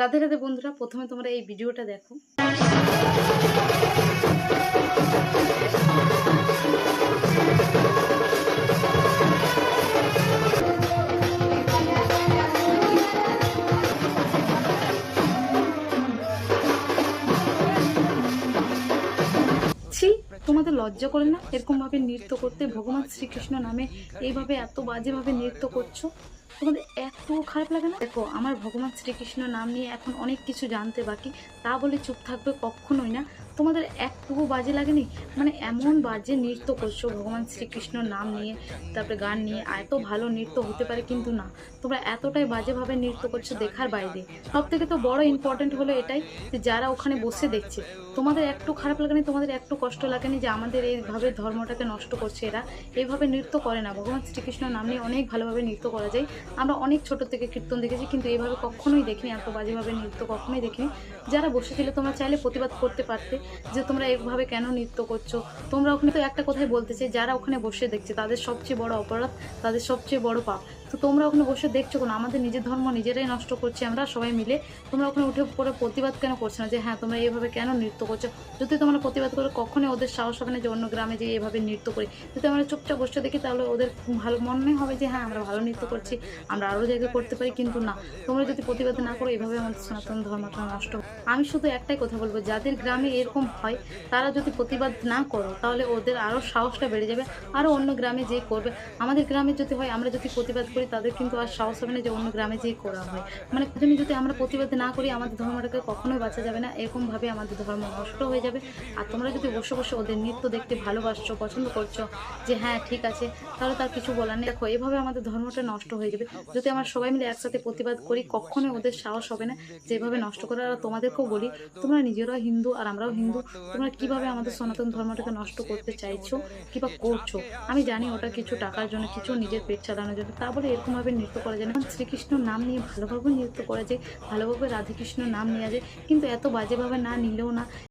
রাধে রাধে বন্ধুরা, প্রথমে তোমরা এই ভিডিওটা দেখো। ছি, তোমাদের লজ্জা করে না এরকম ভাবে নৃত্য করতে? ভগবান শ্রীকৃষ্ণ নামে এইভাবে এত বাজেভাবে নৃত্য করছো, তোমাদের একটু খারাপ লাগে না? দেখো, আমার ভগবান শ্রীকৃষ্ণ নাম নিয়ে এখন অনেক কিছু জানতে বাকি, তা বলে চুপ থাকবে কখনোই না। তোমাদের একটুকু বাজে লাগেনি? মানে এমন বাজে নৃত্য করছো ভগবান শ্রীকৃষ্ণ নাম নিয়ে, তারপরে গান নিয়ে, এত ভালো নৃত্য হতে পারে কিন্তু না, তোমরা এতটাই বাজেভাবে নৃত্য করছো দেখার বাইরে। সব থেকে তো বড় ইম্পর্টেন্ট হলো এটাই যে যারা ওখানে বসে দেখছে, তোমাদের একটু খারাপ লাগেনি? তোমাদের একটু কষ্ট লাগেনি যে আমাদের এইভাবে ধর্মটাকে নষ্ট করছে? এরা এইভাবে নৃত্য করে না। ভগবান শ্রীকৃষ্ণ নাম নিয়ে অনেক ভালোভাবে নৃত্য করা যায়। আমরা অনেক ছোট থেকে কীর্তন দেখেছি, কিন্তু এইভাবে কখনোই দেখিনি, এত বাজেভাবে নৃত্য কখনোই দেখিনি। যারা বসেছিল তোমরা চাইলে প্রতিবাদ করতে পারতে যে তোমরা এইভাবে কেন নৃত্য করছো। তোমরা ওখানে তো একটা কথাই বলতে চাই, যারা ওখানে বসে দেখছে তাদের সবচেয়ে বড় অপরাধ, তাদের সবচেয়ে বড় পাপ। তো তোমরা ওখানে বসে দেখছো কেন? আমাদের নিজের ধর্ম নিজেরাই নষ্ট করছি আমরা সবাই মিলে। তোমরা ওখানে উঠে পড়ে প্রতিবাদ কেন করছো না যে হ্যাঁ তোমরা এইভাবে কেন নৃত্য করছো? যদি তোমরা প্রতিবাদ করে কখনোই ওদের সাহস হবে না যে অন্য গ্রামে যে এইভাবে নৃত্য করি। যদি আমরা চুপচাপ বসে দেখি তাহলে ওদের ভালো মনে হবে যে হ্যাঁ আমরা ভালো নৃত্য করছি, আমরা আরও জায়গায় করতে পারি। কিন্তু না, তোমরা যদি প্রতিবাদ না করো এভাবে আমাদের সনাতন ধর্মটা নষ্ট। আমি শুধু একটাই কথা বলবো, যাদের গ্রামে এরকম হয় তারা যদি প্রতিবাদ না করো তাহলে ওদের আরও সাহসটা বেড়ে যাবে, আরও অন্য গ্রামে যেয়ে করবে। আমাদের গ্রামে যদি হয়, আমরা যদি প্রতিবাদ করি তাদের কিন্তু আর সাহস হবে না যে অন্য গ্রামে যেয়ে করা হয়। মানে যদি আমরা প্রতিবাদ না করি আমাদের ধর্মটাকে কখনোই বাঁচা যাবে না, এরকমভাবে আমাদের ধর্ম নষ্ট হয়ে যাবে। আর তোমরা যদি বসে বসে ওদের নৃত্য দেখতে ভালোবাসছো, পছন্দ করছো যে হ্যাঁ ঠিক আছে, তাহলে তার কিছু বলার নেই। দেখো, এভাবে আমাদের ধর্মটা নষ্ট হয়ে যাবে। যদি আমরা সবাই মিলে একসাথে প্রতিবাদ করি কখনোই ওদের সাহস হবে না যেভাবে নষ্ট করে। আর তোমাদেরকেও বলি, তোমরা নিজেরাও হিন্দু আর আমরাও হিন্দু, তোমরা কিভাবে আমাদের সনাতন ধর্মটাকে নষ্ট করতে চাইছো কিংবা করছো? আমি জানি ওটা কিছু টাকার জন্য, কিছু নিজের পেট চালানোর জন্য, তা বলে এরকমভাবে নৃত্য করা যায় না। শ্রীকৃষ্ণর নাম নিয়ে ভালোভাবে নৃত্য করা যায়, ভালোভাবে রাধাকৃষ্ণর নাম নেওয়া যায়, কিন্তু এত বাজেভাবে না নিলেও না।